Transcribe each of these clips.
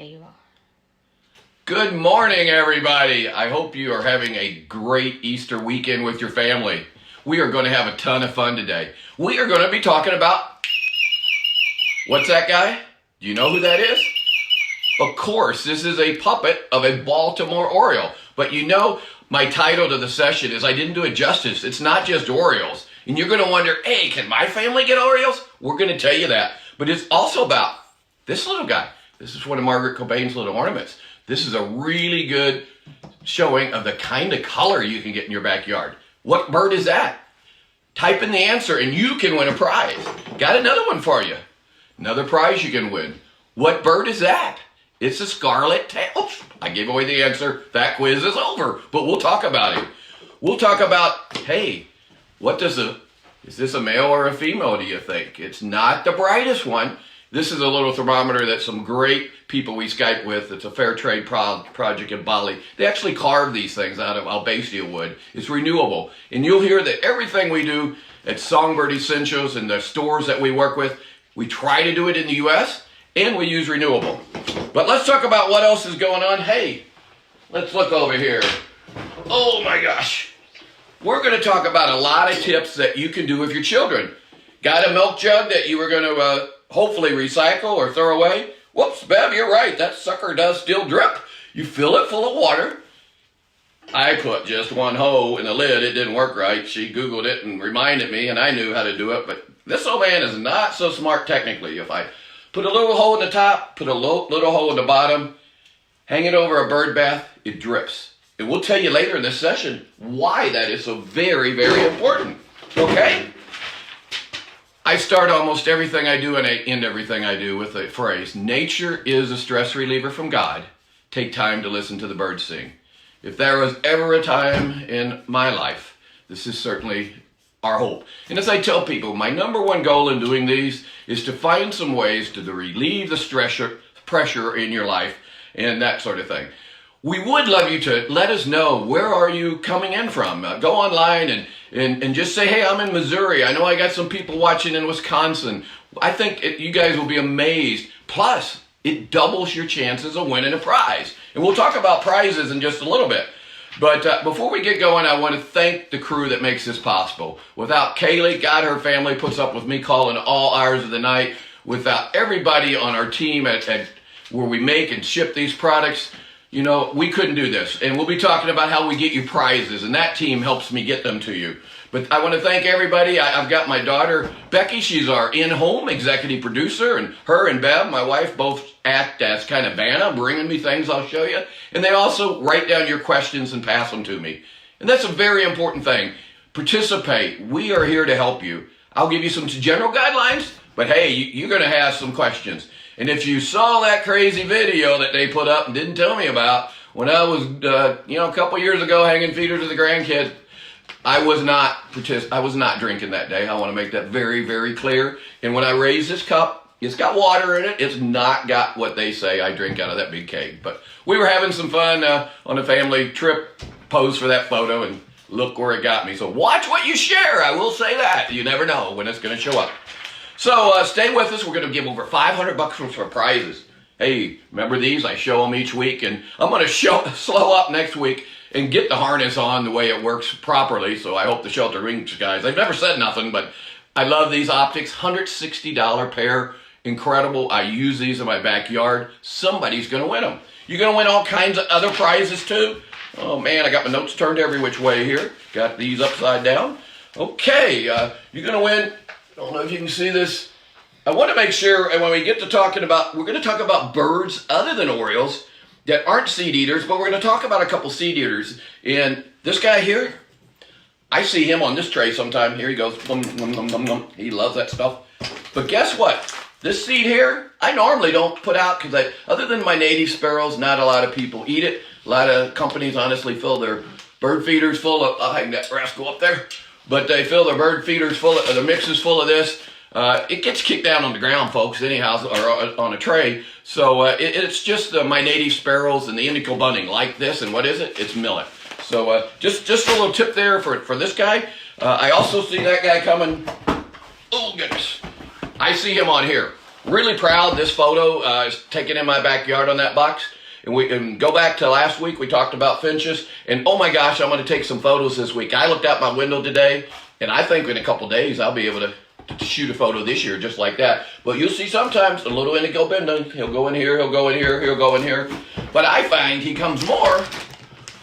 There you are. Good morning, everybody. I hope you are having a great Easter weekend with your family. We are going to have a ton of fun today. We are going to be talking about... What's that guy? Do you know who that is? Of course, this is a puppet of a Baltimore Oriole. But you know, my title to the session is I didn't do it justice. It's not just Orioles. And you're going to wonder, hey, can my family get Orioles? We're going to tell you that. But it's also about this little guy. This is one of Margaret Cobain's little ornaments. This is a really good showing of the kind of color you can get in your backyard. What bird is that? Type in the answer and you can win a prize. Got another one for you. Another prize you can win. What bird is that? It's a scarlet tail. Oops, I gave away the answer. That quiz is over, but we'll talk about it. We'll talk about, hey, is this a male or a female, do you think? It's not the brightest one. This is a little thermometer that some great people we Skype with. It's a fair trade project in Bali. They actually carve these things out of albacia wood. It's renewable. And you'll hear that everything we do at Songbird Essentials and the stores that we work with, we try to do it in the U.S. and we use renewable. But let's talk about what else is going on. Hey, let's look over here. Oh my gosh. We're going to talk about a lot of tips that you can do with your children. Got a milk jug that you were going to hopefully recycle or throw away? Whoops, Bev, you're right. That sucker does still drip. You fill it full of water. I put just one hole in the lid. It didn't work right. She Googled it and reminded me, and I knew how to do it. But this old man is not so smart technically. If I put a little hole in the top, put a little hole in the bottom, hang it over a bird bath, it drips. And we'll tell you later in this session why that is so very, very important. Okay? I start almost everything I do and I end everything I do with the phrase, nature is a stress reliever from God. Take time to listen to the birds sing. If there was ever a time in my life, this is certainly our hope. And as I tell people, my number one goal in doing these is to find some ways to relieve the pressure in your life and that sort of thing. We would love you to let us know, where are you coming in from? Go online and just say, hey, I'm in Missouri. I know I got some people watching in Wisconsin. I think you guys will be amazed. Plus, it doubles your chances of winning a prize. And we'll talk about prizes in just a little bit. But before we get going, I want to thank the crew that makes this possible. Without Kaylee, God, her family puts up with me calling all hours of the night. Without everybody on our team at where we make and ship these products, you know, we couldn't do this. And we'll be talking about how we get you prizes, and that team helps me get them to you. But I want to thank everybody. I've got my daughter, Becky. She's our in-home executive producer, and her and Bev, my wife, both act as kind of Vanna, bringing me things I'll show you. And they also write down your questions and pass them to me. And that's a very important thing. Participate. We are here to help you. I'll give you some general guidelines, but hey, you're going to have some questions. And if you saw that crazy video that they put up and didn't tell me about, when I was, a couple years ago hanging feeders to the grandkids, I was not drinking that day. I want to make that very, very clear. And when I raise this cup, it's got water in it. It's not got what they say I drink out of that big keg. But we were having some fun on a family trip, posed for that photo, and look where it got me. So watch what you share. I will say that. You never know when it's going to show up. So stay with us. We're going to give over $500 for prizes. Hey, remember these? I show them each week, and I'm going to slow up next week and get the harness on the way it works properly. So I hope the shelter rings, guys. They've never said nothing, but I love these optics. $160 pair. Incredible. I use these in my backyard. Somebody's going to win them. You're going to win all kinds of other prizes too. Oh man, I got my notes turned every which way here. Got these upside down. Okay, you're going to win. I don't know if you can see this. I want to make sure, and when we get to talking about, we're going to talk about birds other than Orioles that aren't seed eaters, but we're going to talk about a couple seed eaters. And this guy here, I see him on this tray sometime. Here he goes. He loves that stuff. But guess what? This seed here, I normally don't put out because other than my native sparrows, not a lot of people eat it. A lot of companies honestly fill their bird feeders full of, I'll hang that rascal up there. But they fill their bird feeders full of, the mixes full of this. It gets kicked down on the ground, folks, anyhow, or on a tray. So it's just my native sparrows and the indigo bunting like this. And what is it? It's millet. So just a little tip there for this guy. I also see that guy coming. Oh, goodness. I see him on here. Really proud. This photo is taken in my backyard on that box. And we can go back to last week. We talked about finches. And oh my gosh, I'm going to take some photos this week. I looked out my window today, and I think in a couple days I'll be able to shoot a photo this year just like that. But you'll see sometimes a little indigo bending. He'll go in here, he'll go in here, he'll go in here. But I find he comes more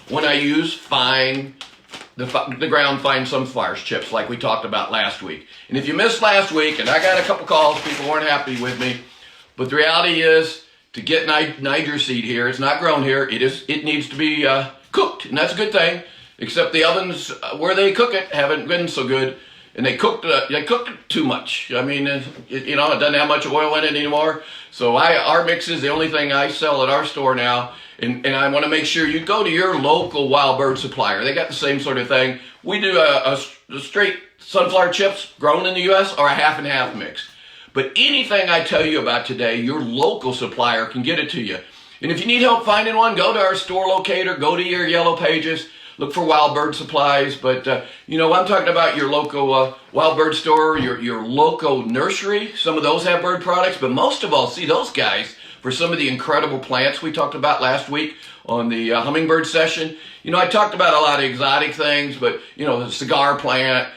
when I use the ground fine sunflower chips like we talked about last week. And if you missed last week, and I got a couple calls, people weren't happy with me, but the reality is, to get Niger seed here, it's not grown here. It needs to be cooked, and that's a good thing. Except the ovens where they cook it haven't been so good, and they cooked it too much. I mean, it doesn't have much oil in it anymore. So our mix is the only thing I sell at our store now, and I want to make sure you go to your local wild bird supplier. They got the same sort of thing. We do a straight sunflower chips grown in the U.S. or a half and half mix. But anything I tell you about today, your local supplier can get it to you. And if you need help finding one, go to our store locator, go to your yellow pages, look for wild bird supplies. But, I'm talking about your local wild bird store, your local nursery. Some of those have bird products, but most of all, see those guys for some of the incredible plants we talked about last week on the hummingbird session. I talked about a lot of exotic things, but, the cigar plant,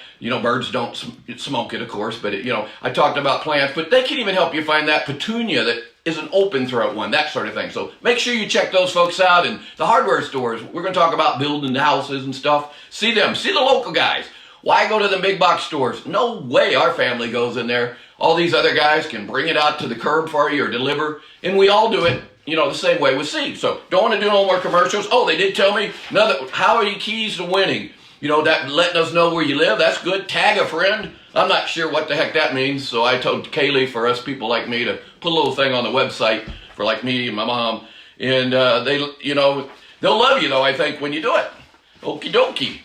birds don't smoke it, of course, but, I talked about plants, but they can even help you find that petunia that is an open throat one, that sort of thing. So make sure you check those folks out. And the hardware stores, we're going to talk about building houses and stuff. See them, see the local guys. Why go to the big box stores? No way our family goes in there. All these other guys can bring it out to the curb for you or deliver, and we all do it, the same way with seed. So don't want to do no more commercials. Oh, they did tell me, how are you keys to winning? That letting us know where you live, that's good. Tag a friend. I'm not sure what the heck that means, so I told Kaylee for us people like me to put a little thing on the website for like me and my mom. And they'll love you though, I think, when you do it. Okie dokie.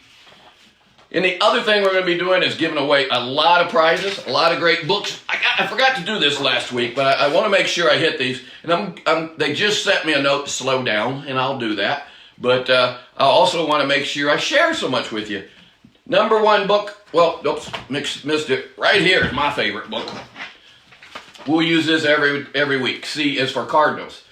And the other thing we're going to be doing is giving away a lot of prizes, a lot of great books. I forgot to do this last week, but I want to make sure I hit these. And they just sent me a note to slow down, and I'll do that. But I also want to make sure I share so much with you. Number one book, missed it. Right here is my favorite book. We'll use this every week. C is for cardinals.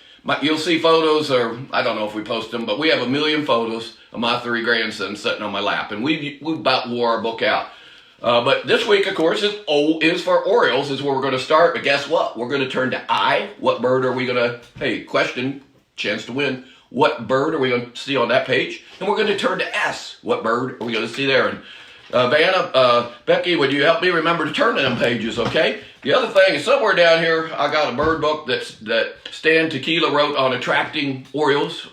You'll see photos, or I don't know if we post them, but we have 1 million photos of my 3 grandsons sitting on my lap, and we about wore our book out. But this week, of course, is for Orioles, is where we're going to start. But guess what? We're going to turn to I. What bird are we going to, question, chance to win. What bird are we going to see on that page? And we're going to turn to S. What bird are we going to see there? And Vanna, Becky, would you help me remember to turn to them pages, okay? The other thing is somewhere down here, I got a bird book that Stan Tequila wrote on attracting Orioles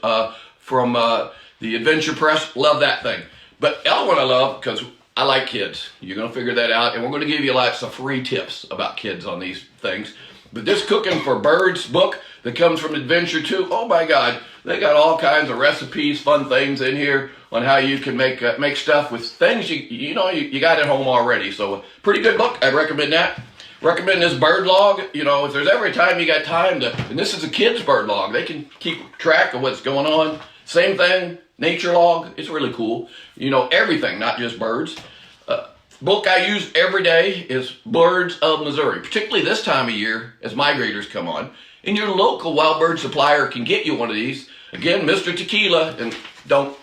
from the Adventure Press. Love that thing. But the other one I love, because I like kids. You're going to figure that out. And we're going to give you lots of free tips about kids on these things. But this Cooking for Birds book that comes from Adventure 2, oh my God, they got all kinds of recipes, fun things in here on how you can make stuff with things you got at home already. So a pretty good book. I'd recommend that. Recommend this bird log. If there's every time you got time and this is a kid's bird log. They can keep track of what's going on. Same thing, nature log. It's really cool. Everything, not just birds. Book I use every day is Birds of Missouri, particularly this time of year as migrators come on. And your local wild bird supplier can get you one of these. Again, Mr. Tequila, and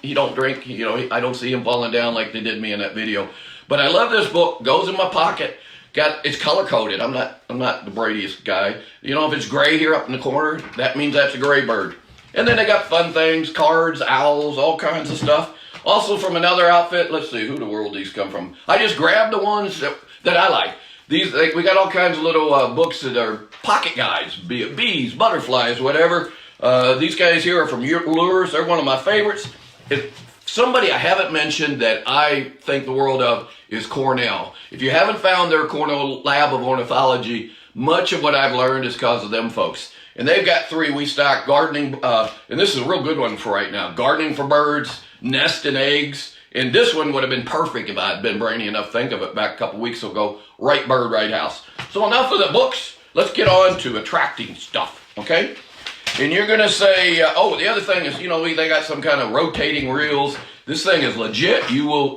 he don't drink. I don't see him falling down like they did me in that video. But I love this book. Goes in my pocket. It's color coded. I'm not the Bradyest guy. If it's gray here up in the corner, that means that's a gray bird. And then they got fun things, cards, owls, all kinds of stuff. Also from another outfit, let's see, who the world these come from. I just grabbed the ones that I like. We got all kinds of little books that are pocket guides, be it bees, butterflies, whatever. These guys here are from Lures. They're one of my favorites. Somebody I haven't mentioned that I think the world of is Cornell. If you haven't found their Cornell Lab of Ornithology, much of what I've learned is because of them folks. And they've got 3 we stock: gardening, and this is a real good one for right now, gardening for birds, nest and eggs. And this one would have been perfect if I had been brainy enough to think of it back a couple weeks ago. Right bird, right house. So enough of the books. Let's get on to attracting stuff, okay? And you're going to say, the other thing is, they got some kind of rotating reels. This thing is legit.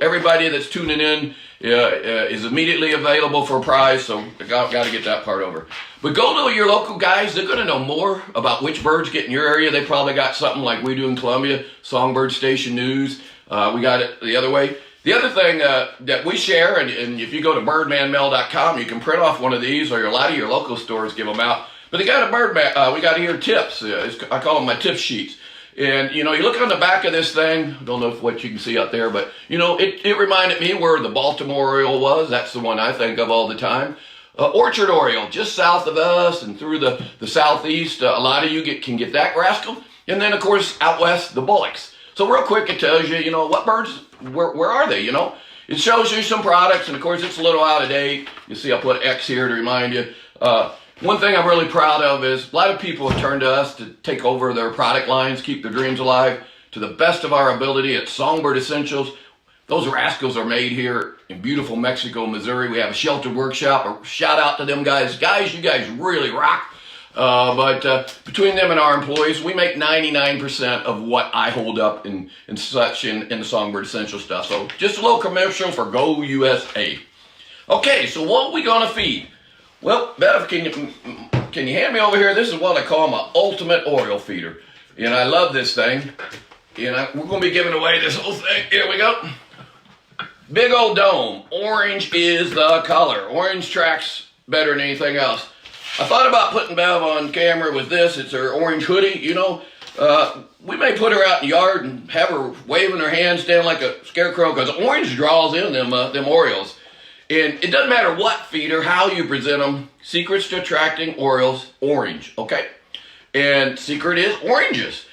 Everybody that's tuning in, is immediately available for a prize, so I got to get that part over. But go to your local guys. They're going to know more about which birds get in your area. They probably got something like we do in Columbia, Songbird Station News. We got it the other way. The other thing that we share, and if you go to birdmanmel.com, you can print off one of these, or a lot of your local stores give them out. But they got we got here tips. I call them my tip sheets. And, you look on the back of this thing, I don't know what you can see out there, but, it reminded me where the Baltimore Oriole was. That's the one I think of all the time. Orchard Oriole, just south of us and through the southeast. A lot of you can get that rascal. And then, of course, out west, the Bullocks. So real quick, it tells you, what birds, where are they, It shows you some products, and, of course, it's a little out of date. You see I put X here to remind you. One thing I'm really proud of is a lot of people have turned to us to take over their product lines, keep their dreams alive to the best of our ability at Songbird Essentials. Those rascals are made here in beautiful Mexico, Missouri. We have a sheltered workshop. A shout out to them guys. Guys, you guys really rock. But between them and our employees, we make 99% of what I hold up in the Songbird Essential stuff. So just a little commercial for Go USA. Okay, so what are we going to feed? Well, Bev, can you hand me over here? This is what I call my ultimate Oriole feeder. And I love this thing. And we're going to be giving away this whole thing. Here we go. Big old dome. Orange is the color. Orange tracks better than anything else. I thought about putting Bev on camera with this. It's her orange hoodie, We may put her out in the yard and have her waving her hands down like a scarecrow because orange draws in them Orioles. And it doesn't matter what feeder, how you present them. Secrets to attracting Orioles, orange, okay? And secret is oranges.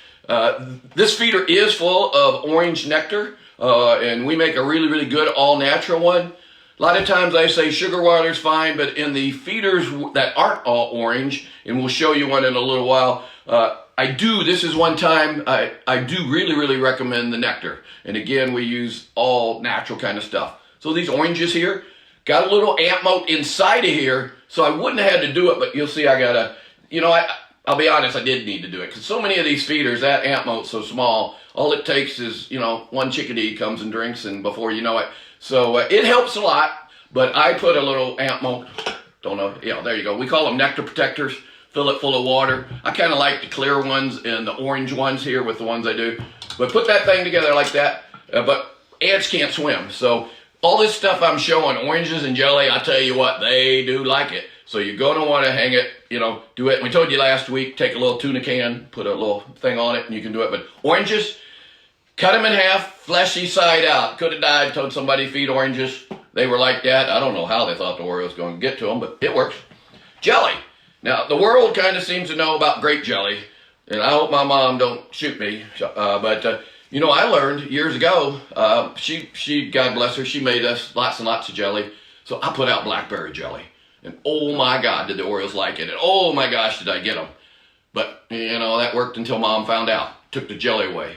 This feeder is full of orange nectar, and we make a really, really good all-natural one. A lot of times I say sugar water is fine, but in the feeders that aren't all orange, and we'll show you one in a little while, this is one time, I do really, really recommend the nectar. And again, we use all natural kind of stuff. So these oranges here, got a little amp moat inside of here, so I wouldn't have had to do it, but you'll see I got a, I'll be honest, I did need to do it, because so many of these feeders, that amp moat's so small, all it takes is, one chickadee comes and drinks, and before you know it. So it helps a lot, but I put a little amp moat, don't know, yeah, there you go. We call them nectar protectors, fill it full of water. I kind of like the clear ones and the orange ones here with the ones I do. But put that thing together like that, but ants can't swim, so all this stuff I'm showing, oranges and jelly, I tell you what, they do like it. So you're going to want to hang it, do it. We told you last week, take a little tuna can, put a little thing on it, and you can do it. But oranges, cut them in half, fleshy side out. Could have died, told somebody to feed oranges. They were like that. I don't know how they thought the Orioles were going to get to them, but it works. Jelly. Now, the world kind of seems to know about grape jelly, and I hope my mom don't shoot me, I learned years ago, she, God bless her, she made us lots and lots of jelly. So I put out blackberry jelly. And oh my God, did the Orioles like it. And oh my gosh, did I get them. But, that worked until Mom found out. Took the jelly away.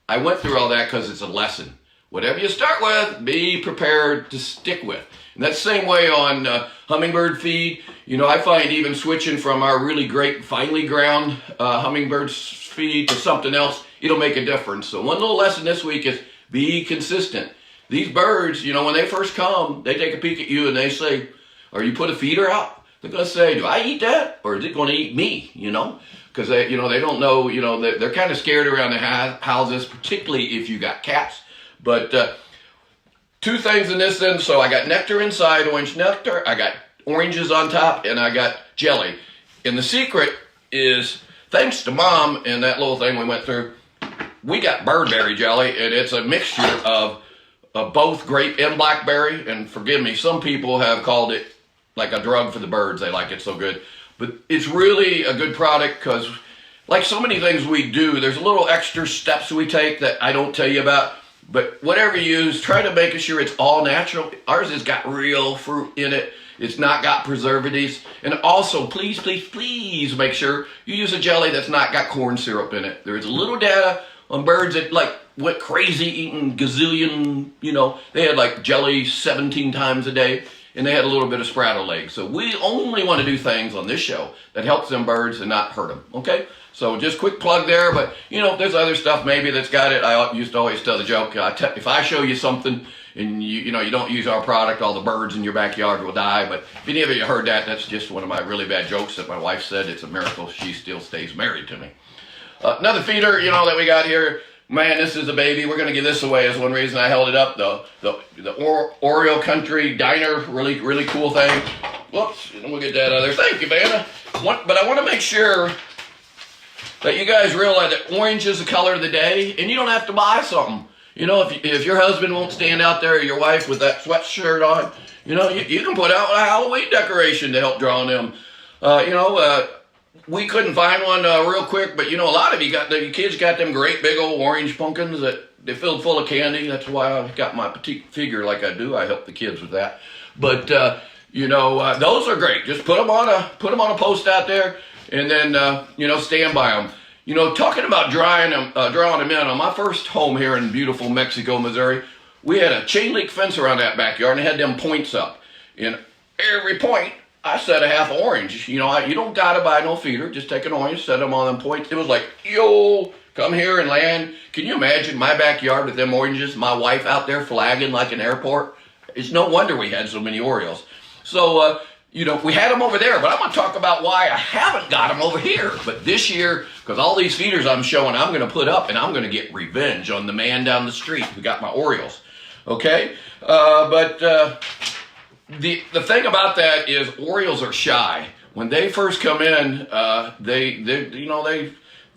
I went through all that because it's a lesson. Whatever you start with, be prepared to stick with. And that's the same way on hummingbird feed. I find even switching from our really great finely ground hummingbird feed to something else, it'll make a difference. So one little lesson this week is be consistent. These birds, when they first come, they take a peek at you and they say, or you put a feeder out, they're going to say, do I eat that? Or is it going to eat me? Because they don't know, they're kind of scared around the houses, particularly if you got cats. But two things in this then. So I got nectar inside, orange nectar. I got oranges on top, and I got jelly. And the secret is, thanks to Mom and that little thing we went through, we got birdberry jelly, and it's a mixture of both grape and blackberry. And forgive me, some people have called it like a drug for the birds. They like it so good. But it's really a good product because, like so many things we do, there's little extra steps we take that I don't tell you about. But whatever you use, try to make sure it's all natural. Ours has got real fruit in it. It's not got preservatives. And also, please, please, please make sure you use a jelly that's not got corn syrup in it. There's a little data on birds that went crazy eating gazillion, they had jelly 17 times a day. and they had a little bit of spraddle legs. So we only want to do things on this show that helps them birds and not hurt them, okay? So just quick plug there, but there's other stuff maybe that's got it. I used to always tell the joke, if I show you something and you don't use our product, all the birds in your backyard will die. But if any of you heard that, that's just one of my really bad jokes that my wife said. It's a miracle she still stays married to me. Another feeder, that we got here. Man, this is a baby. We're going to give this away is one reason I held it up, though. The Oriole Country Diner, really, really cool thing. Whoops, we'll get that out of there. Thank you, Vanna. But I want to make sure that you guys realize that orange is the color of the day, and you don't have to buy something. If your husband won't stand out there, or your wife with that sweatshirt on, you can put out a Halloween decoration to help draw them. We couldn't find one real quick, but a lot of you kids got them great big old orange pumpkins that they filled full of candy. That's why I got my petite figure like I do. I help the kids with that. But those are great. Just put them on a post out there, and then stand by them. Talking about drawing them in, on my first home here in beautiful Mexico, Missouri, we had a chain link fence around that backyard, and it had them points up. In every point, I set a half orange. You don't gotta buy no feeder. Just take an orange, set them on them points. It was like, yo, come here and land. Can you imagine my backyard with them oranges? My wife out there flagging like an airport. It's no wonder we had so many Orioles. So, we had them over there, but I'm going to talk about why I haven't got them over here. But this year, because all these feeders I'm showing, I'm going to put up, and I'm going to get revenge on the man down the street who got my Orioles. Okay? The thing about that is Orioles are shy. When they first come in, they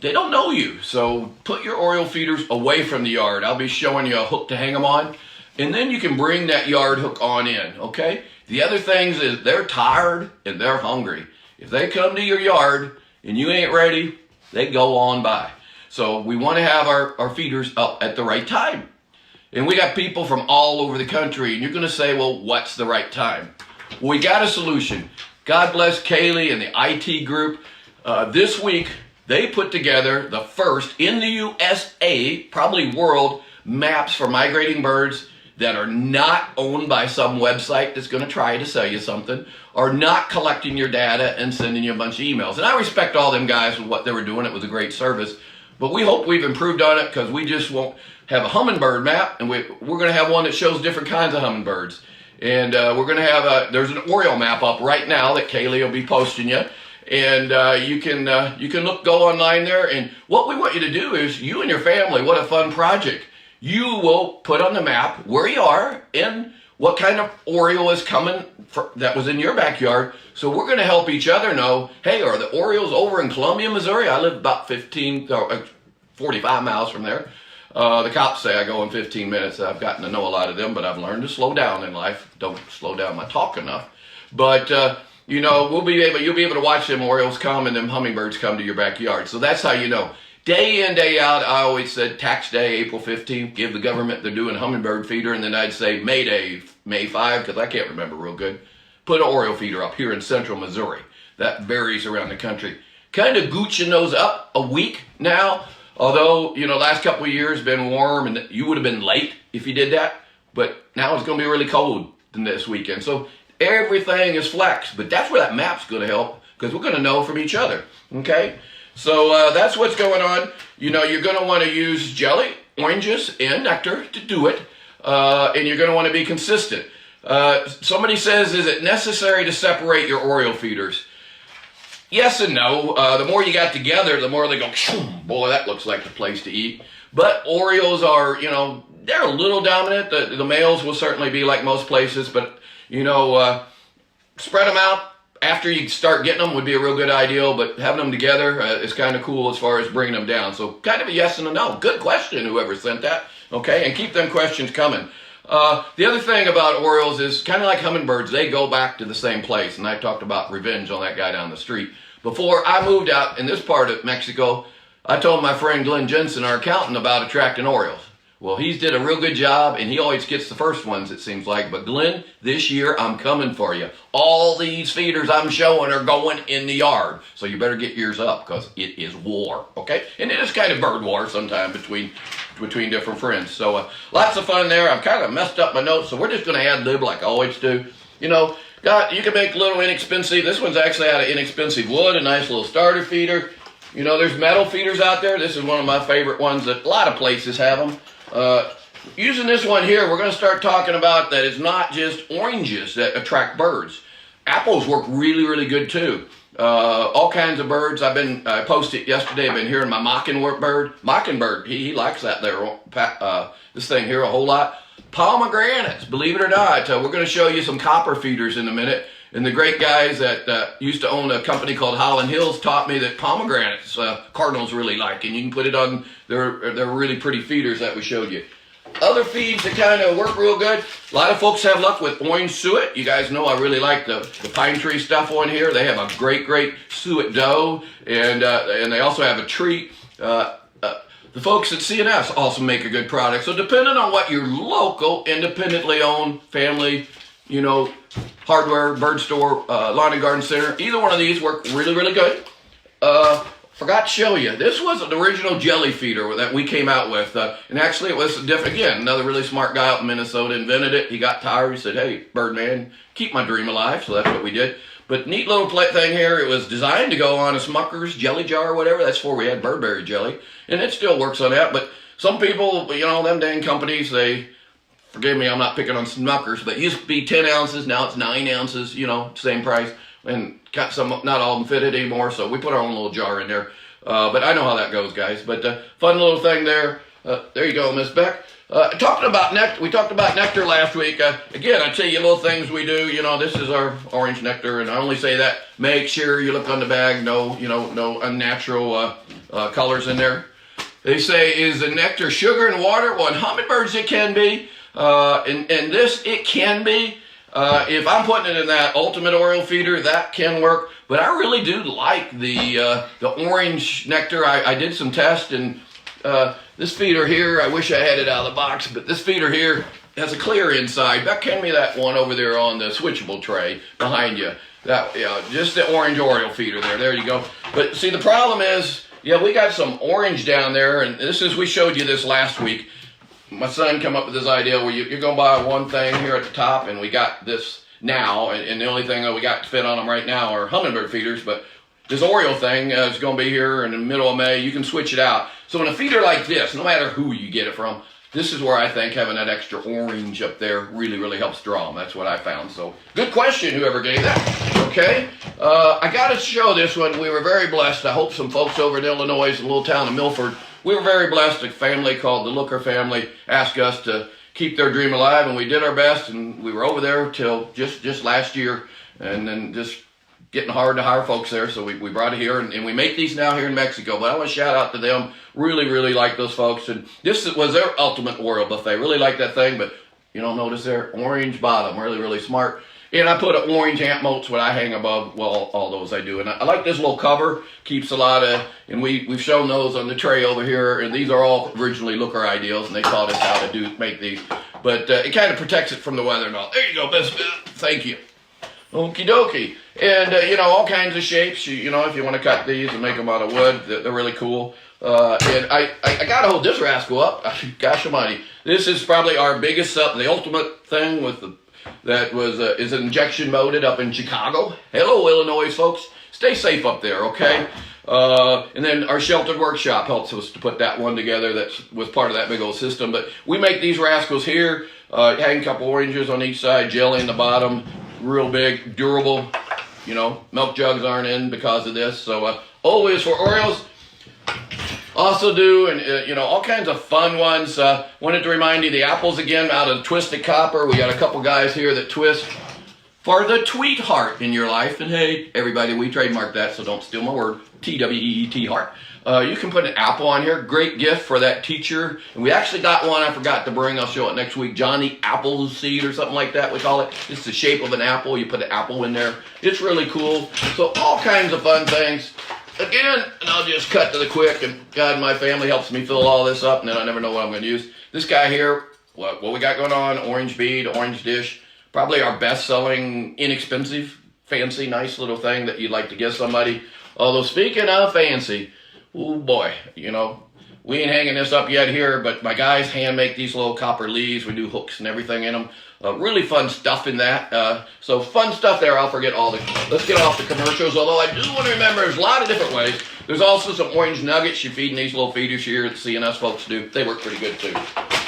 don't know you. So put your Oriole feeders away from the yard. I'll be showing you a hook to hang them on, and then you can bring that yard hook on in, okay? The other things is they're tired and they're hungry. If they come to your yard and you ain't ready, they go on by. So we want to have our feeders up at the right time. And we got people from all over the country, and you're going to say, well, what's the right time? Well, we got a solution. God bless Kaylee and the IT group. This week, they put together the first in the USA, probably world, maps for migrating birds that are not owned by some website that's going to try to sell you something, or not collecting your data and sending you a bunch of emails. And I respect all them guys for what they were doing. It was a great service. But we hope we've improved on it, because we just won't have a hummingbird map, and we're going to have one that shows different kinds of hummingbirds. And we're going to have there's an Oriole map up right now that Kaylee will be posting you. And you can go online there. And what we want you to do is, you and your family, what a fun project. You will put on the map where you are and what kind of Oriole is coming that was in your backyard. So we're going to help each other know, hey, are the Orioles over in Columbia, Missouri? I live about 45 miles from there. The cops say I go in 15 minutes. I've gotten to know a lot of them, but I've learned to slow down in life. Don't slow down my talk enough. But, you'll be able to watch them Orioles come and them hummingbirds come to your backyard. So that's how you know. Day in, day out, I always said tax day, April 15th, give the government, they're doing hummingbird feeder, and then I'd say May Day, May 5, because I can't remember real good. Put an Oriole feeder up here in central Missouri. That varies around the country. Kind of gooching those up a week now, although, last couple of years been warm, and you would have been late if you did that, but now it's going to be really cold this weekend. So everything is flexed, but that's where that map's going to help, because we're going to know from each other, okay? So that's what's going on. You're going to want to use jelly, oranges, and nectar to do it. And you're going to want to be consistent. Somebody says, is it necessary to separate your Oriole feeders? Yes and no. The more you got together, the more they go, boy, that looks like the place to eat. But Orioles are, they're a little dominant. The males will certainly be like most places. But, spread them out. After you start getting them would be a real good idea, but having them together is kind of cool as far as bringing them down. So kind of a yes and a no. Good question, whoever sent that. Okay, and keep them questions coming. The other thing about Orioles is kind of like hummingbirds. They go back to the same place, and I talked about revenge on that guy down the street. Before I moved out in this part of Mexico, I told my friend Glenn Jensen, our accountant, about attracting Orioles. Well, he's did a real good job, and he always gets the first ones, it seems like. But Glenn, this year, I'm coming for you. All these feeders I'm showing are going in the yard. So you better get yours up, because it is war, okay? And it is kind of bird war sometimes between different friends. So lots of fun there. I've kind of messed up my notes, so we're just going to ad-lib like I always do. You can make little inexpensive. This one's actually out of inexpensive wood, a nice little starter feeder. There's metal feeders out there. This is one of my favorite ones that a lot of places have them. Using this one here, we're going to start talking about that it's not just oranges that attract birds. Apples work really, really good too. All kinds of birds. I posted yesterday, I've been hearing my mockingbird, he likes that there, this thing here a whole lot. Pomegranates, believe it or not. We're going to show you some copper feeders in a minute. And the great guys that used to own a company called Holland Hills taught me that pomegranates, cardinals really like. And you can put it on, they're really pretty feeders that we showed you. Other feeds that kind of work real good. A lot of folks have luck with orange suet. You guys know I really like the pine tree stuff on here. They have a great suet dough. And they also have a treat. The folks at CNS also make a good product. So depending on what your local, independently owned family, hardware, bird store, lawn and garden center, either one of these work really, really good. Forgot to show you. This was an original jelly feeder that we came out with. And actually it was different. Again, another really smart guy out in Minnesota invented it. He got tired. He said, hey, Bird Man, keep my dream alive. So that's what we did. But neat little thing here. It was designed to go on a Smucker's jelly jar or whatever. That's before we had Birdberry jelly. And it still works on that. But some people, them dang companies, forgive me, I'm not picking on Smucker's, but it used to be 10 ounces. Now it's 9 ounces, same price. And got some, not all of them fit it anymore. So we put our own little jar in there. But I know how that goes, guys. But fun little thing there. There you go, Miss Beck. Talking about nectar, we talked about nectar last week. Again, I tell you little things we do. This is our orange nectar, and I only say that. Make sure you look on the bag. No unnatural colors in there. They say, is the nectar sugar and water? Well, in hummingbirds it can be. And this it can be. If I'm putting it in that ultimate Oriole feeder, that can work. But I really do like the orange nectar. I did some tests, and this feeder here, I wish I had it out of the box, but this feeder here has a clear inside. Hand me that one over there on the switchable tray behind you. Just the orange Oriole feeder there. There you go. But see, the problem is, we got some orange down there, and we showed you this last week. My son came up with this idea where you're going to buy one thing here at the top, and we got this now, and the only thing that we got to fit on them right now are hummingbird feeders, but this Oriole thing is going to be here in the middle of May. You can switch it out. So in a feeder like this, no matter who you get it from, this is where I think having that extra orange up there really, really helps draw them. That's what I found. So good question, whoever gave that. Okay. I got to show this one. We were very blessed. I hope some folks over in Illinois, the little town of Milford, we were very blessed. A family called the Looker family asked us to keep their dream alive, and we did our best, and we were over there till just last year, and then just getting hard to hire folks there, so we brought it here, and we make these now here in Mexico. But I want to shout out to them. Really, really like those folks, and this was their ultimate Oriole buffet. Really like that thing, but notice there, orange bottom, really, really smart. And I put an orange ant motes what I hang above, all those I do. And I like this little cover, keeps a lot of, and we've shown those on the tray over here, and these are all originally Looker ideals, and they taught us how to make these. But it kind of protects it from the weather and all. There you go, Miss Beth. Thank you. Okie dokie. And, all kinds of shapes, if you want to cut these and make them out of wood, they're really cool. And I got to hold this rascal up. Gosh almighty. This is probably our biggest, the ultimate thing with is injection molded up in Chicago. Hello, Illinois folks. Stay safe up there, okay? And then our sheltered workshop helps us to put that one together. That was part of that big old system. But we make these rascals here. Hang a couple oranges on each side, jelly in the bottom, real big, durable. Milk jugs aren't in because of this. So always for Orioles. Also do, and all kinds of fun ones. Wanted to remind you, the apples again out of twisted copper. We got a couple guys here that twist for the tweet heart in your life. And hey, everybody, we trademarked that, so don't steal my word. TWEET heart. You can put an apple on here. Great gift for that teacher. And we actually got one I forgot to bring. I'll show it next week. Johnny Appleseed or something like that, we call it. It's the shape of an apple. You put an apple in there. It's really cool. So all kinds of fun things. Again, and I'll just cut to the quick, and God, my family helps me fill all this up, and then I never know what I'm going to use. This guy here, what we got going on, orange bead, orange dish, probably our best-selling, inexpensive, fancy, nice little thing that you'd like to give somebody. Although, speaking of fancy, oh boy, We ain't hanging this up yet here, but my guys hand make these little copper leaves. We do hooks and everything in them. Really fun stuff in that. So fun stuff there. I'll forget all the... Let's get off the commercials, although I do want to remember there's a lot of different ways. There's also some orange nuggets you're feeding these little feeders here that CNS folks do. They work pretty good too.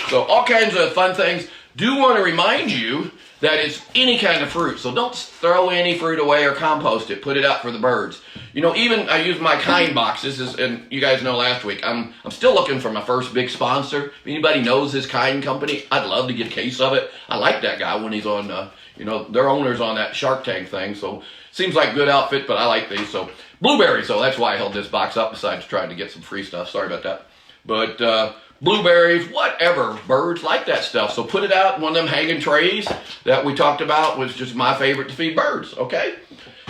So all kinds of fun things. Do want to remind you that it's any kind of fruit. So don't throw any fruit away or compost it. Put it out for the birds. You know, even I use my kind boxes, and you guys know last week, I'm still looking for my first big sponsor. If anybody knows his kind company, I'd love to get a case of it. I like that guy when he's on, you know, their owner's on that Shark Tank thing. So seems like a good outfit, but I like these. So blueberries, so that's why I held this box up besides trying to get some free stuff. Sorry about that. But blueberries, whatever, birds like that stuff. So put it out in one of them hanging trays that we talked about was just my favorite to feed birds, okay?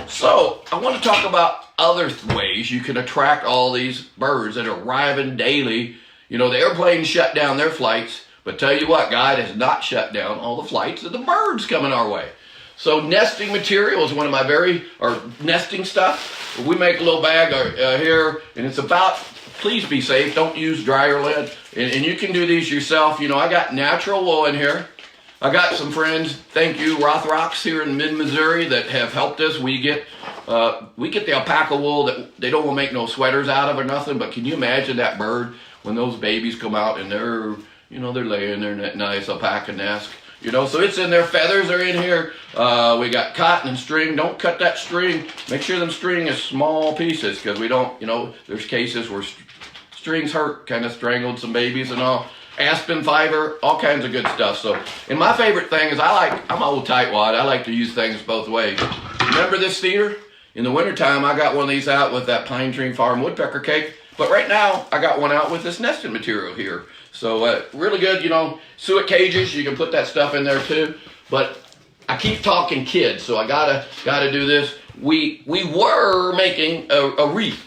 So I want to talk about other ways you can attract all these birds that are arriving daily. You know, the airplanes shut down their flights, but tell you what, God has not shut down all the flights of the birds coming our way. So nesting material is one of my nesting stuff. We make a little bag here, and it's about, please be safe, don't use dryer lint. And you can do these yourself. You know, I got natural wool in here. I got some friends, thank you, Rocks here in mid-Missouri that have helped us. We get the alpaca wool that they don't want to make no sweaters out of or nothing, but can you imagine that bird when those babies come out and they're laying there in that nice alpaca nest? You know, so it's in there, feathers are in here. We got cotton and string. Don't cut that string. Make sure them string is small pieces because we don't, you know, there's cases where strings hurt, kind of strangled some babies and all. Aspen fiber, all kinds of good stuff. So, and my favorite thing is I'm old tightwad. I like to use things both ways. Remember this feeder? In the wintertime, I got one of these out with that Pine Tree Farm woodpecker cake. But right now, I got one out with this nesting material here. So really good, you know, suet cages. You can put that stuff in there too. But I keep talking kids, so I gotta do this. We were making a wreath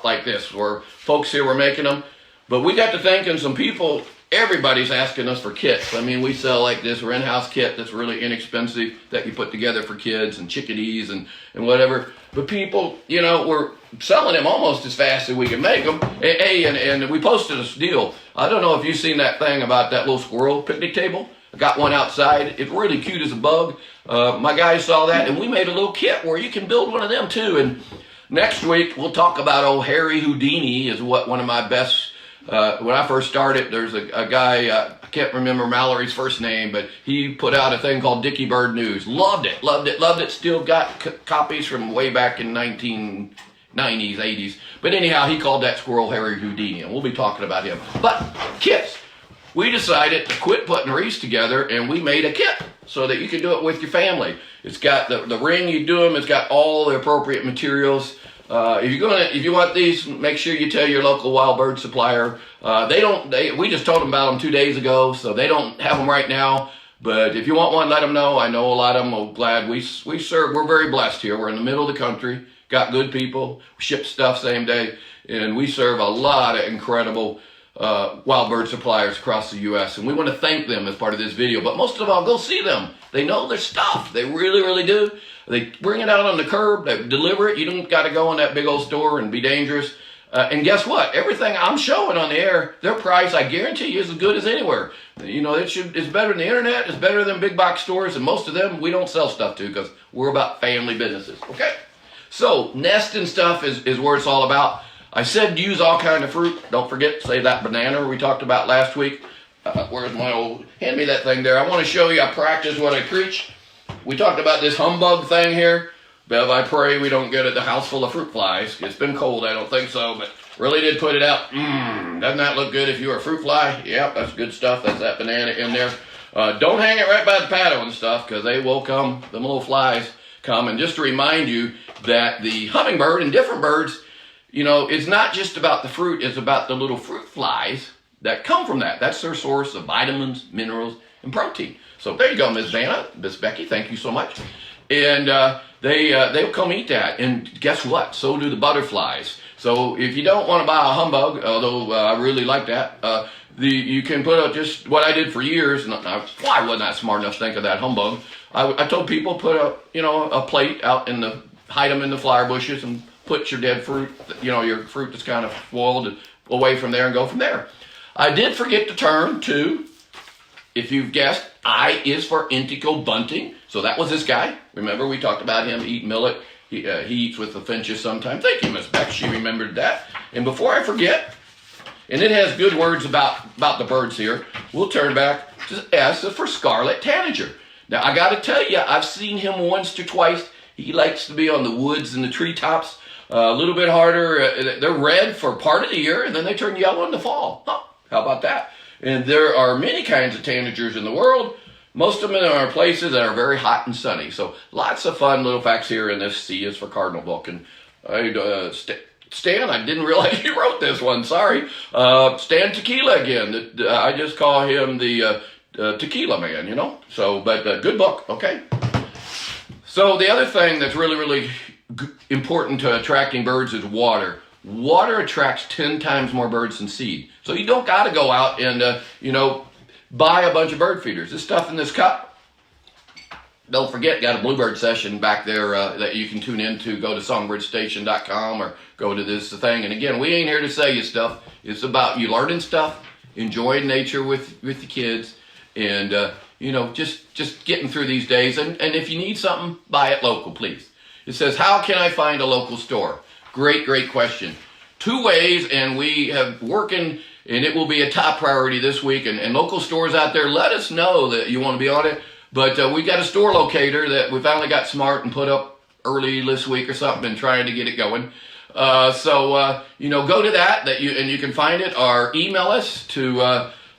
like this, where folks here were making them. But we got to thinking, some people, everybody's asking us for kits. I mean, we sell like this in-house kit that's really inexpensive that you put together for kids and chickadees and whatever. But people, you know, we're selling them almost as fast as we can make them. And we posted a deal. I don't know if you've seen that thing about that little squirrel picnic table. I got one outside. It's really cute as a bug. My guys saw that, and we made a little kit where you can build one of them too. And next week, we'll talk about old Harry Houdini is one of my best. When I first started, there's a guy, I can't remember Mallory's first name, but he put out a thing called Dickie Bird News. Loved it. Still got copies from way back in 1990s, 80s. But anyhow, he called that squirrel Harry Houdini, and we'll be talking about him. But kits. We decided to quit putting wreaths together, and we made a kit so that you can do it with your family. It's got the ring you do them. It's got all the appropriate materials. If you want these, make sure you tell your local wild bird supplier. We just told them about them 2 days ago, so they don't have them right now. But if you want one, let them know. I know a lot of them are glad. We serve. We're very blessed here. We're in the middle of the country. Got good people. Ship stuff same day, and we serve a lot of incredible wild bird suppliers across the U.S. And we want to thank them as part of this video. But most of all, go see them. They know their stuff. They really, really do. They bring it out on the curb. They deliver it. You don't got to go in that big old store and be dangerous. And guess what? Everything I'm showing on the air, their price, I guarantee you, is as good as anywhere. You know, it's better than the internet. It's better than big box stores. And most of them, we don't sell stuff to because we're about family businesses. Okay? So, nesting stuff is where it's all about. I said use all kind of fruit. Don't forget, say that banana we talked about last week. Where's my old, hand me that thing there. I want to show you I practice what I preach. We talked about this humbug thing here. Bev, I pray we don't get the house full of fruit flies. It's been cold, I don't think so, but really did put it out. Doesn't that look good if you're a fruit fly? Yep, that's good stuff. That's that banana in there. Don't hang it right by the paddle and stuff because they will come, them little flies come. And just to remind you that the hummingbird and different birds, you know, it's not just about the fruit, it's about the little fruit flies that come from that. That's their source of vitamins, minerals, and protein. So there you go, Miss Vanna, Miss Becky, thank you so much. And they'll come eat that. And guess what? So do the butterflies. So if you don't want to buy a humbug, although I really like that, you can put out just what I did for years. And why wasn't I smart enough to think of that humbug? I told people put a plate out hide them in the flower bushes and put your dead fruit, your fruit that's kind of spoiled, away from there and go from there. I did forget to turn to, if you've guessed, I is for indigo bunting. So that was this guy. Remember, we talked about him eating millet. He eats with the finches sometimes. Thank you, Miss Beck. She remembered that. And before I forget, and it has good words about the birds here, we'll turn back to S for scarlet tanager. Now, I got to tell you, I've seen him once or twice. He likes to be on the woods and the treetops. A little bit harder. They're red for part of the year, and then they turn yellow in the fall. Huh, how about that? And there are many kinds of tanagers in the world. Most of them are places that are very hot and sunny. So lots of fun little facts here in this C is for Cardinal book. And Stan, I didn't realize you wrote this one. Sorry. Stan Tequila again. I just call him the Tequila Man, you know. So, but good book, okay? So the other thing that's really, really important to attracting birds is water. Water attracts 10 times more birds than seed. So you don't got to go out and, buy a bunch of bird feeders. This stuff in this cup, don't forget, got a Bluebird session back there that you can tune into. Go to songbirdsstation.com or go to this thing. And again, we ain't here to sell you stuff. It's about you learning stuff, enjoying nature with the kids, and, just getting through these days. And if you need something, buy it local, please. It says, how can I find a local store? Great, great question. 2 ways, and we have working, and it will be a top priority this week. And local stores out there, let us know that you want to be on it. But we got a store locator that we finally got smart and put up early this week or something and trying to get it going. So go to that and you can find it, or email us to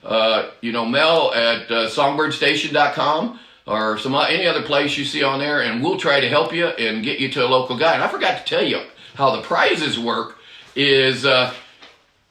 Mel at songbirdsstation.com or any other place you see on there, and we'll try to help you and get you to a local guy. And I forgot to tell you how the prizes work is, we're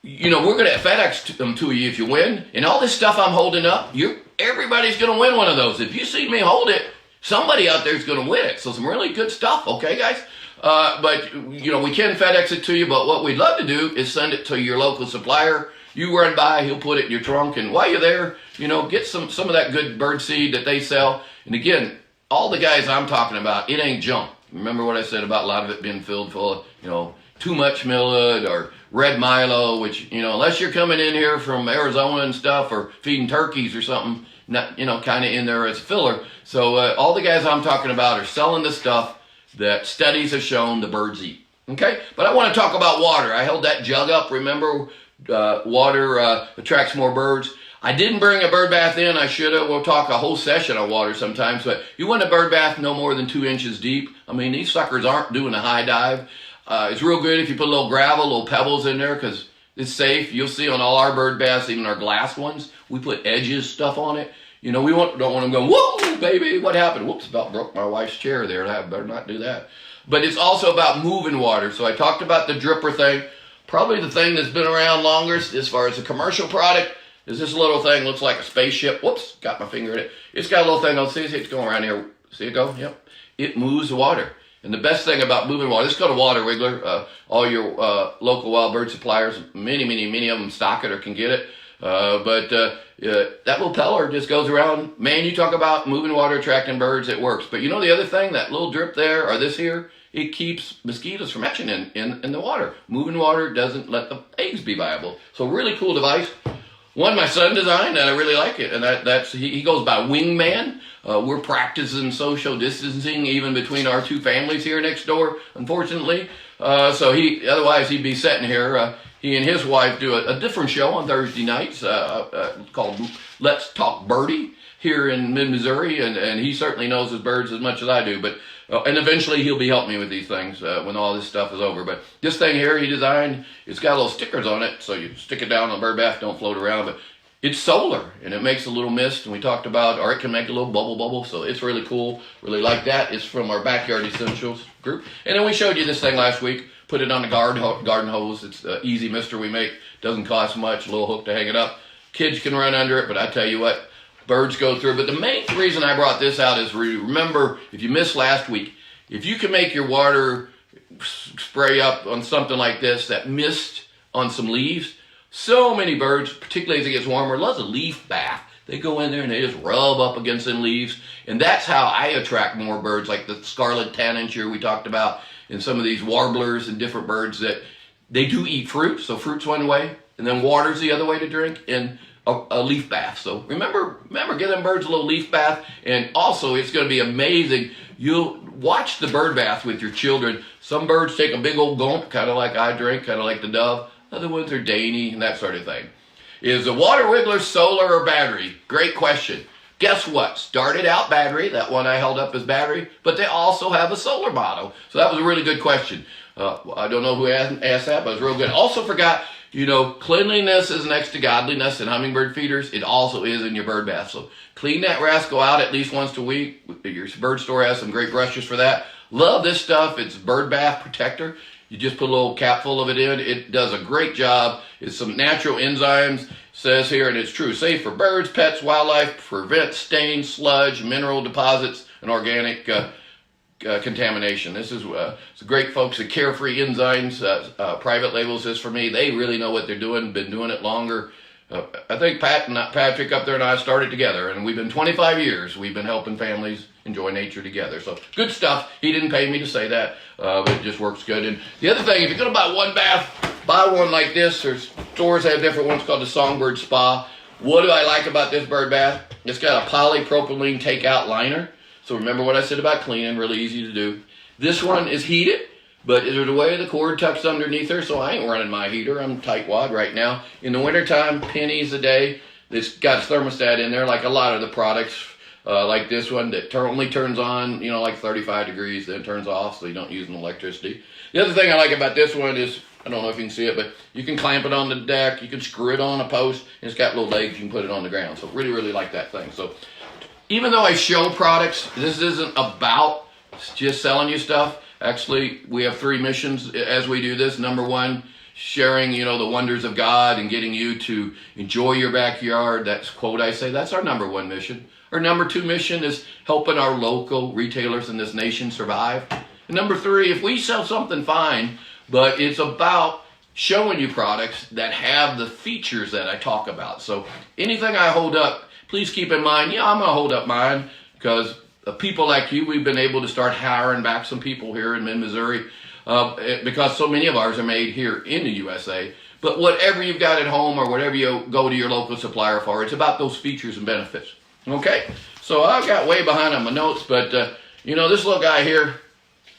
going to FedEx them to you if you win. And all this stuff I'm holding up, everybody's going to win one of those. If you see me hold it, somebody out there is going to win it. So some really good stuff, okay, guys? But we can FedEx it to you, but what we'd love to do is send it to your local supplier. You run by, he'll put it in your trunk, and while you're there, get some of that good bird seed that they sell. And again, all the guys I'm talking about, it ain't junk. Remember what I said about a lot of it being filled full of, too much millet or red Milo, which, unless you're coming in here from Arizona and stuff or feeding turkeys or something, not, kind of in there as filler. So all the guys I'm talking about are selling the stuff that studies have shown the birds eat. Okay? But I want to talk about water. I held that jug up. Remember, water attracts more birds. I didn't bring a bird bath in. I should have. We'll talk a whole session on water sometimes. But you want a bird bath no more than 2 inches deep. I mean, these suckers aren't doing a high dive. It's real good if you put a little gravel, little pebbles in there, because it's safe. You'll see on all our bird baths, even our glass ones, we put edges, stuff on it. We don't want them going, whoa, baby, what happened? Whoops, about broke my wife's chair there. I better not do that. But it's also about moving water. So I talked about the dripper thing. Probably the thing that's been around longest as far as a commercial product is this little thing. Looks like a spaceship. Whoops, got my finger in it. It's got a little thing. See it's going around here. See it go? Yep. It moves the water. And the best thing about moving water, let's go to Water Wiggler. All your local wild bird suppliers, many of them stock it or can get it. But that little peller just goes around. Man, you talk about moving water, attracting birds, it works. But the other thing, that little drip there, or this here, it keeps mosquitoes from hatching in the water. Moving water doesn't let the eggs be viable. So really cool device. One my son designed, and I really like it. And he goes by Wingman. We're practicing social distancing even between our 2 families here next door, unfortunately. So otherwise he'd be sitting here. He and his wife do a different show on Thursday nights called Let's Talk Birdie here in mid-Missouri, and he certainly knows his birds as much as I do. But and eventually he'll be helping me with these things when all this stuff is over. But this thing here he designed, it's got little stickers on it, so you stick it down on the bird bath, don't float around. But it's solar, and it makes a little mist, and we talked about, or it can make a little bubble, so it's really cool. Really like that. It's from our Backyard Essentials group. And then we showed you this thing last week. Put it on the garden hose. It's an easy mister we make. Doesn't cost much. A little hook to hang it up. Kids can run under it, but I tell you what, birds go through. But the main reason I brought this out is remember, if you missed last week, if you can make your water spray up on something like this, that mist on some leaves, so many birds, particularly as it gets warmer, loves a leaf bath. They go in there and they just rub up against them leaves. And that's how I attract more birds, like the scarlet tanager we talked about, and some of these warblers and different birds that they do eat fruit. So fruit's one way and then water's the other way to drink, and a leaf bath. So remember, give them birds a little leaf bath. And also, it's going to be amazing. You'll watch the bird bath with your children. Some birds take a big old gulp, kind of like I drink, kind of like the dove. Other ones are dainty and that sort of thing. Is the water wiggler solar or battery? Great question. Guess what? Started out battery. That one I held up as battery, but they also have a solar model. So that was a really good question. I don't know who asked that, but it was real good. Also forgot, cleanliness is next to godliness in hummingbird feeders. It also is in your bird bath. So clean that rascal out at least once a week. Your bird store has some great brushes for that. Love this stuff. It's bird bath protector. You just put a little cap full of it in. It does a great job. It's some natural enzymes, says here, and it's true. Safe for birds, pets, wildlife, prevent stains, sludge, mineral deposits, and organic contamination. This is it's great folks at Carefree Enzymes. Private labels is for me. They really know what they're doing. Been doing it longer. I think Patrick up there and I started together, and we've been 25 years. We've been helping families enjoy nature together. So good stuff. He didn't pay me to say that, but it just works good. And the other thing, if you're going to buy one bath, buy one like this. There's stores have different ones called the Songbird Spa. What do I like about this bird bath? It's got a polypropylene takeout liner. So remember what I said about cleaning, really easy to do. This one is heated, but there's a way the cord tucks underneath her, so I ain't running my heater. I'm tightwad right now. In the wintertime, pennies a day. It's got a thermostat in there, like a lot of the products, like this one that only turns on, like 35 degrees, then turns off, so you don't use electricity. The other thing I like about this one is, I don't know if you can see it, but you can clamp it on the deck, you can screw it on a post, and it's got little legs, you can put it on the ground. So really, really like that thing. So even though I show products, this isn't about just selling you stuff. Actually, we have 3 missions as we do this. Number 1, sharing, the wonders of God and getting you to enjoy your backyard. That's quote I say. That's our number 1 mission. Our number 2 mission is helping our local retailers in this nation survive. And number 3, if we sell something, fine, but it's about showing you products that have the features that I talk about. So anything I hold up, please keep in mind, I'm going to hold up mine because people like you, we've been able to start hiring back some people here in Missouri because so many of ours are made here in the USA. But whatever you've got at home or whatever you go to your local supplier for, it's about those features and benefits. Okay? So I've got way behind on my notes, but this little guy here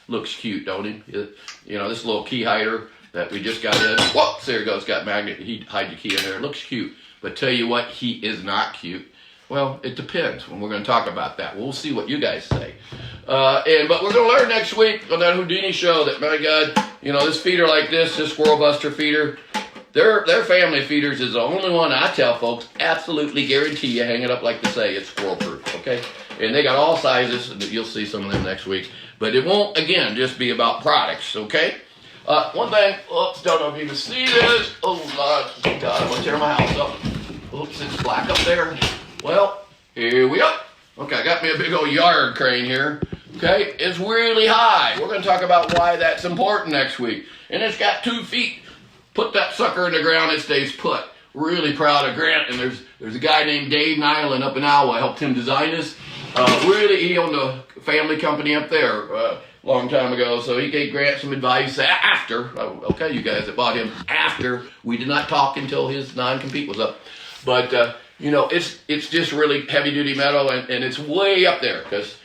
looks cute, don't he? This little key hider that we just got in. Whoops, there he goes, got magnet. He hide your key in there. It looks cute. But tell you what, he is not cute. Well, it depends, and we're going to talk about that. We'll see what you guys say. But we're going to learn next week on that Houdini show that, my God, this feeder like this Squirrel Buster feeder, their family feeders is the only one I tell folks, absolutely guarantee you hang it up like they say, it's squirrel proof, okay? And they got all sizes, and you'll see some of them next week. But it won't, again, just be about products, okay? One thing, don't know if you can see this. Oh, God, I'm going to tear my house up. Oops, it's black up there. Well, here we go. Okay, I got me a big old yard crane here. Okay, it's really high. We're going to talk about why that's important next week. And it's got 2 feet. Put that sucker in the ground, it stays put. Really proud of Grant. And there's a guy named Dave Nyland up in Iowa. I helped him design this. He owned a family company up there a long time ago. So he gave Grant some advice after. Okay, you guys that bought him after. We did not talk until his non-compete was up. But it's just really heavy-duty metal, and it's way up there. Because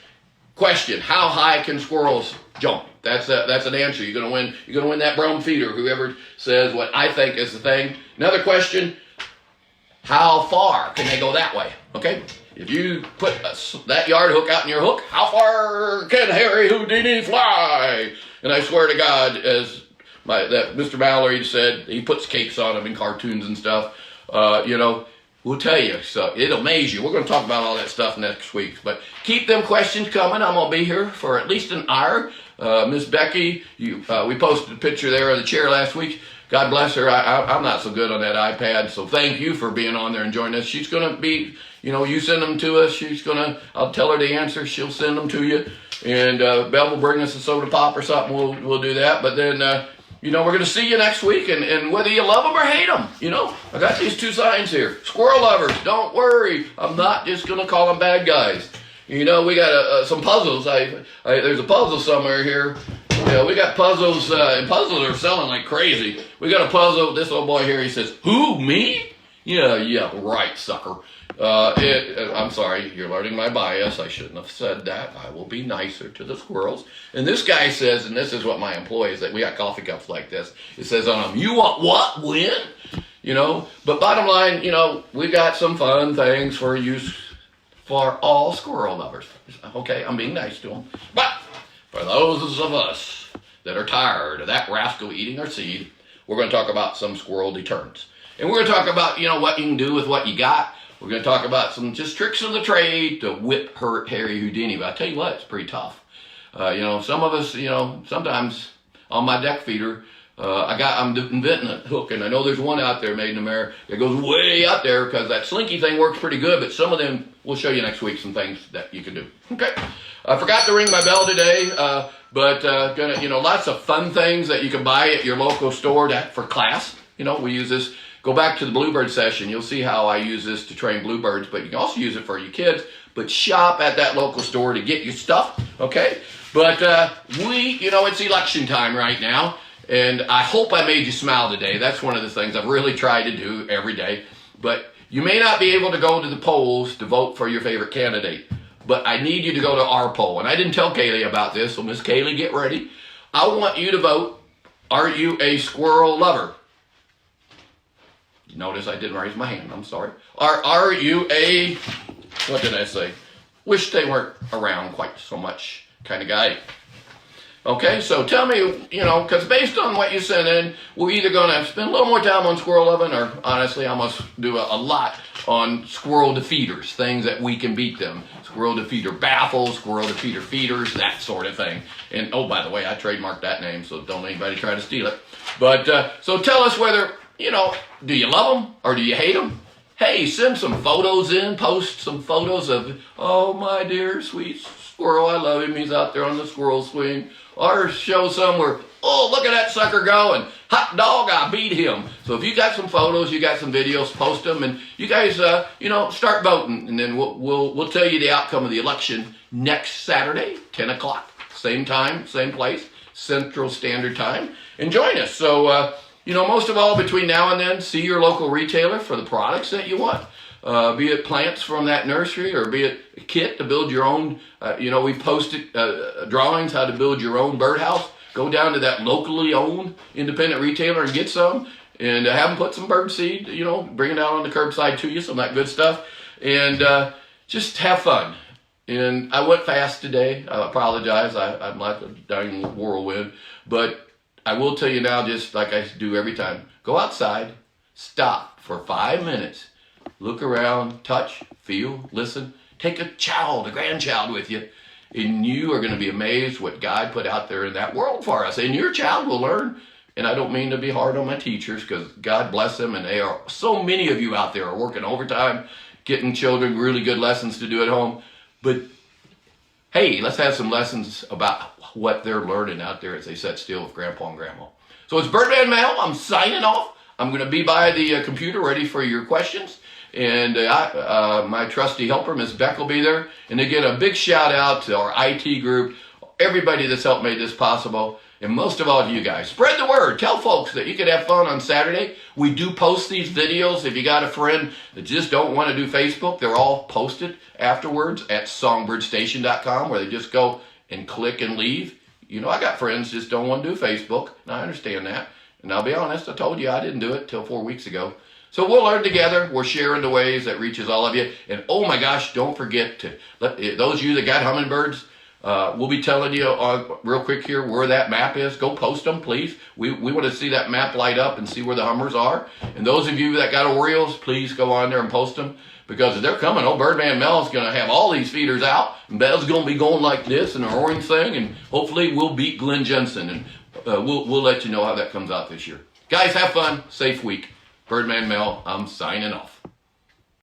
question: how high can squirrels jump? That's an answer. You're gonna win. You're gonna win that Brome feeder. Whoever says what I think is the thing. Another question: how far can they go that way? Okay. If you put that yard hook out in your hook, how far can Harry Houdini fly? And I swear to God, as that Mr. Mallory said, he puts capes on them in cartoons and stuff. We'll tell you. So it'll amaze you. We're going to talk about all that stuff next week. But keep them questions coming. I'm going to be here for at least an hour. Miss Becky, we posted a picture there of the chair last week. God bless her. I'm not so good on that iPad, so thank you for being on there and joining us. She's going to be, you send them to us. I'll tell her the answer. She'll send them to you. And Belle will bring us a soda pop or something. We'll do that. But then, we're going to see you next week. And whether you love them or hate them, I got these 2 signs here. Squirrel lovers, don't worry. I'm not just going to call them bad guys. We got some puzzles. There's a puzzle somewhere here. Yeah, we got puzzles, and puzzles are selling like crazy. We got a puzzle. This old boy here, he says, "Who, me?" Yeah, right, sucker. I'm sorry, you're learning my bias. I shouldn't have said that. I will be nicer to the squirrels. And this guy says, and this is what my employees, that we got coffee cups like this. It says on them, "You want what? When?" But bottom line, we got some fun things for use for all squirrel lovers. Okay, I'm being nice to them. But for those of us that are tired of that rascal eating our seed, we're going to talk about some squirrel deterrents. And we're going to talk about, what you can do with what you got. We're going to talk about some just tricks of the trade to whip Harry Houdini. But I tell you what, it's pretty tough. Some of us, sometimes on my deck feeder, I'm inventing a hook, and I know there's one out there made in America that goes way out there because that slinky thing works pretty good, but some of them, we'll show you next week some things that you can do. Okay. I forgot to ring my bell today, but lots of fun things that you can buy at your local store for class. We use this. Go back to the bluebird session. You'll see how I use this to train bluebirds, but you can also use it for your kids. But shop at that local store to get your stuff, okay? But it's election time right now, and I hope I made you smile today. That's one of the things I've really tried to do every day. But you may not be able to go to the polls to vote for your favorite candidate, but I need you to go to our poll. And I didn't tell Kaylee about this, so Miss Kaylee, get ready. I want you to vote, are you a squirrel lover? Notice I didn't raise my hand, I'm sorry. Are you a, what did I say? Wish they weren't around quite so much kind of guy. Okay, so tell me, because based on what you sent in, we're either going to spend a little more time on squirrel loving, or honestly, I must do a lot on squirrel defeaters, things that we can beat them. Squirrel defeater baffles, squirrel defeater feeders, that sort of thing. And, oh, by the way, I trademarked that name, so don't anybody try to steal it. But, so tell us whether, do you love them or do you hate them? Hey, send some photos in, post some photos of, oh, my dear sweet squirrel, I love him, he's out there on the squirrel swing. Or show somewhere, oh, look at that sucker going. Hot dog, I beat him. So if you got some photos, you got some videos, post them, and you guys, start voting, and then we'll tell you the outcome of the election next Saturday, 10 o'clock, same time, same place, Central Standard Time, and join us. So, most of all, between now and then, see your local retailer for the products that you want. Be it plants from that nursery, or be it a kit to build your own. We've posted drawings how to build your own birdhouse. Go down to that locally owned independent retailer and get some, and have them put some bird seed, bring it out on the curbside to you, some of that good stuff, and just have fun. And I went fast today. I apologize. I'm like a dying whirlwind, but I will tell you now, just like I do every time, go outside, stop for 5 minutes, look around, touch, feel, listen, take a grandchild with you, and you are going to be amazed what God put out there in that world for us. And your child will learn. And I don't mean to be hard on my teachers, because God bless them, and they are, so many of you out there are working overtime, getting children really good lessons to do at home. But hey, let's have some lessons about what they're learning out there as they sit still with Grandpa and Grandma. So it's Bird Man Mel. I'm signing off. I'm going to be by the computer ready for your questions. And my trusty helper, Ms. Beck, will be there. And again, a big shout out to our IT group, everybody that's helped make this possible. And most of all to you guys. Spread the word. Tell folks that you can have fun on Saturday. We do post these videos. If you got a friend that just don't want to do Facebook, they're all posted afterwards at songbirdStation.com, where they just go and click and leave. I got friends just don't want to do Facebook, and I understand that. And I'll be honest, I told you I didn't do it till 4 weeks ago. So we'll learn together. We're sharing the ways that reaches all of you. And oh my gosh, don't forget to let those of you that got hummingbirds, we'll be telling you real quick here where that map is. Go post them, please. We want to see that map light up and see where the hummers are. And those of you that got Orioles, please go on there and post them, because they're coming. Oh, Bird Man Mel is going to have all these feeders out, and Belle's going to be going like this and an orange thing, and hopefully we'll beat Glenn Jensen, and we'll let you know how that comes out this year. Guys, have fun. Safe week. Bird Man Mel, I'm signing off.